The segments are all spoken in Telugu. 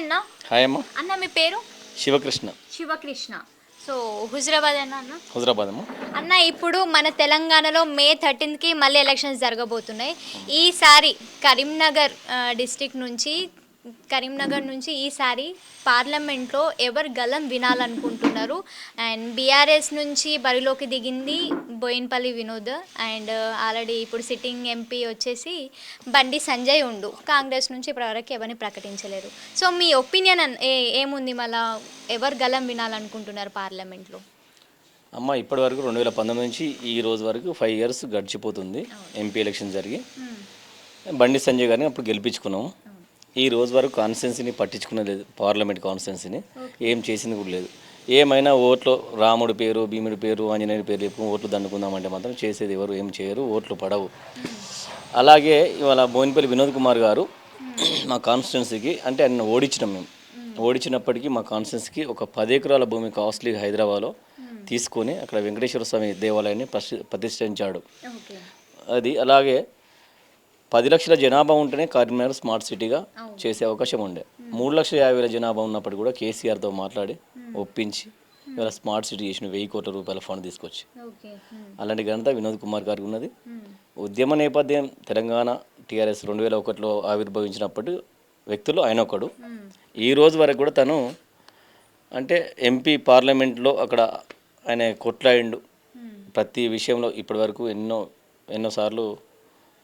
అన్న. హాయ్ అమ్మ. అన్న మీ పేరు? శివకృష్ణ. శివకృష్ణ. సో హుజరాబాద్ అన్న. హుజరాబాద్ అమ్మ. అన్న ఇప్పుడు మన తెలంగాణలో మే 13కి మళ్ళీ ఎలక్షన్స్ జరగబోతున్నాయి. ఈసారి కరీంనగర్ నుంచి ఈసారి పార్లమెంట్లో ఎవరు గలం వినాలనుకుంటున్నారు? అండ్ బీఆర్ఎస్ నుంచి బరిలోకి దిగింది బోయిన్పల్లి వినోద్, అండ్ ఆల్రెడీ ఇప్పుడు సిట్టింగ్ ఎంపీ వచ్చేసి బండి సంజయ్ ఉండు. కాంగ్రెస్ నుంచి ఇప్పటివరకు ఎవరిని ప్రకటించలేరు. సో మీ ఒపీనియన్ ఏముంది? మళ్ళా ఎవరు గలం వినాలనుకుంటున్నారు పార్లమెంట్లో? అమ్మ ఇప్పటి వరకు 2019 నుంచి ఈ రోజు వరకు 5 years గడిచిపోతుంది ఎంపీ ఎలక్షన్ జరిగి. బండి సంజయ్ గారిని అప్పుడు గెలిపించుకున్నాము. ఈ రోజు వరకు కాన్స్టిట్యున్సీని పట్టించుకునే లేదు, పార్లమెంట్ కాన్స్టిట్యున్సీని ఏం చేసింది కూడా లేదు. ఏమైనా ఓట్లు రాముడి పేరు, భీముడి పేరు, ఆంజనేయుడి పేరు చెప్పి ఓట్లు దండుకుందామంటే మాత్రం చేసేది ఎవరు ఏం చేయరు, ఓట్లు పడవు. అలాగే ఇవాళ బోయినపల్లి వినోద్ కుమార్ గారు మా కాన్స్టిట్యున్సీకి అంటే ఆయన ఓడించినాం మేము. ఓడించినప్పటికీ మా కాన్స్టిట్యున్సీకి ఒక 10 ఎకరాల భూమి కాస్ట్లీ హైదరాబాద్లో తీసుకొని అక్కడ వెంకటేశ్వర స్వామి దేవాలయాన్ని ప్రతిష్ఠించాడు. అది అలాగే 10 లక్షల జనాభా ఉంటేనే కరీంనగర్ స్మార్ట్ సిటీగా చేసే అవకాశం ఉండే. 3,50,000 జనాభా ఉన్నప్పుడు కూడా కేసీఆర్తో మాట్లాడి ఒప్పించి ఇవాళ స్మార్ట్ సిటీ చేసిన 1,000 కోట్ల రూపాయల ఫండ్ తీసుకొచ్చి అలాంటి ఘనత వినోద్ కుమార్ గారికి ఉన్నది. ఉద్యమ నేపథ్యం తెలంగాణ టీఆర్ఎస్ 2001లో ఆవిర్భవించినప్పటి వ్యక్తులు ఆయన ఒకడు. ఈ రోజు వరకు కూడా తను అంటే ఎంపీ పార్లమెంట్లో అక్కడ ఆయన కొట్లాడిండు ప్రతి విషయంలో. ఇప్పటి వరకు ఎన్నోసార్లు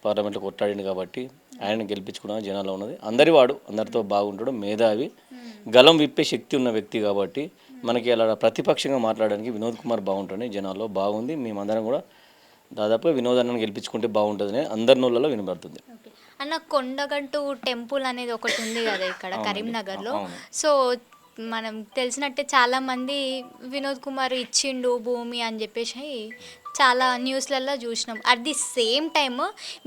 పార్లమెంట్లో కొట్లాడిండు కాబట్టి ఆయన గెలిపించుకున్న జనాల్లో ఉన్నది. అందరితో బాగుంటాడు, మేధావి, గలం విప్పే శక్తి ఉన్న వ్యక్తి కాబట్టి మనకి అలా ప్రతిపక్షంగా మాట్లాడడానికి వినోద్ కుమార్ బాగుంటుంది, జనాల్లో బాగుంది. మేమందరం కూడా దాదాపు వినోద్ అన్నను గెలిపించుకుంటే బాగుంటుందని అందరి నోళ్ళలో వినబడుతుంది. అన్న కొండగట్టు టెంపుల్ అనేది ఒకటి ఉంది కదా ఇక్కడ కరీంనగర్లో. సో మనం తెలిసినట్టే చాలామంది వినోద్ కుమార్ ఇచ్చిండు భూమి అని చెప్పేసి చాలా న్యూస్లలో చూసినాం. At the same time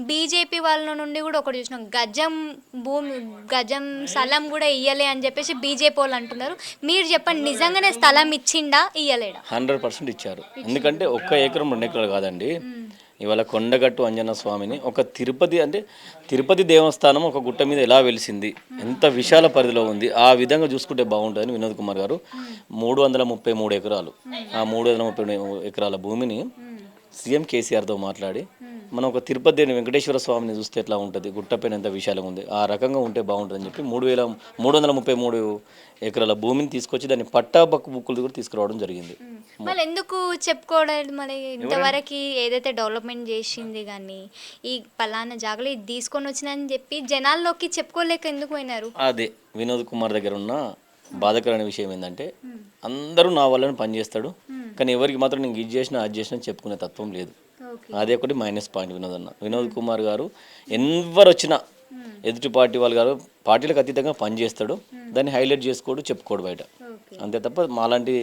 BJP వాళ్ళ నుండి కూడా ఒకటి చూసినాం, గజం స్థలం కూడా ఇయ్యలే అని చెప్పేసి బీజేపీ వాళ్ళు అంటున్నారు. మీరు చెప్పండి, నిజంగానే స్థలం ఇచ్చిండా ఇయ్యలేడా? 100% ఇచ్చారు. ఎందుకంటే 1 ఎకరం 2 ఎకరాలు కాదండి. ఇవాళ కొండగట్టు అంజన్న స్వామిని ఒక తిరుపతి దేవస్థానం ఒక గుట్ట మీద ఎలా వెలిసింది, ఎంత విశాల పరిధిలో ఉంది, ఆ విధంగా చూసుకుంటే బాగుంటుందని వినోద్ కుమార్ గారు 333 ఎకరాలు, ఆ 333 ఎకరాల భూమిని సీఎం కేసీఆర్తో మాట్లాడి మనం ఒక తిరుపతి దేని వెంకటేశ్వర స్వామిని చూస్తే ఎట్లా ఉంటుంది, గుట్టపైన ఎంత విశాలంగా ఉంది, ఆ రకంగా ఉంటే బాగుంటుందని చెప్పి 333 ఎకరాల భూమిని తీసుకొచ్చి దాన్ని పట్టాబక్కు బుక్కులు కూడా తీసుకురావడం జరిగింది. మళ్ళీ ఎందుకు చెప్పుకోవడం? మరి ఇంతవరకు ఏదైతే డెవలప్మెంట్ చేసింది కానీ ఈ పలానా జాగలో ఇది తీసుకొని వచ్చిందని చెప్పి జనాల్లోకి చెప్పుకోలేక ఎందుకు పోయినారు? అదే వినోద్ కుమార్ దగ్గర ఉన్న బాధకరమైన విషయం ఏంటంటే అందరూ నా వల్లని పనిచేస్తాడు, కానీ ఎవరికి మాత్రం నేను ఇది చేసినా అది చేసినా చెప్పుకునే తత్వం లేదు. అదే ఒకటి మైనస్ పాయింట్ వినోద్ కుమార్ గారు. ఎవరు వచ్చినా ఎదుటి పార్టీ వాళ్ళు గారు పార్టీలకు అతీతంగా పనిచేస్తాడు, దాన్ని హైలైట్ చేసుకోడు, చెప్పుకోడు బయట, అంతే తప్ప మాలాంటి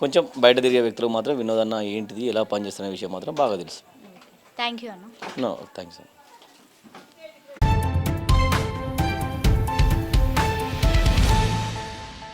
కొంచెం బయట తిరిగే వ్యక్తులకు మాత్రం వినోద్ అన్న ఏంటిది ఎలా పనిచేస్తున్న విషయం మాత్రం బాగా తెలుసు. థ్యాంక్ యూ అన్న. థ్యాంక్స్.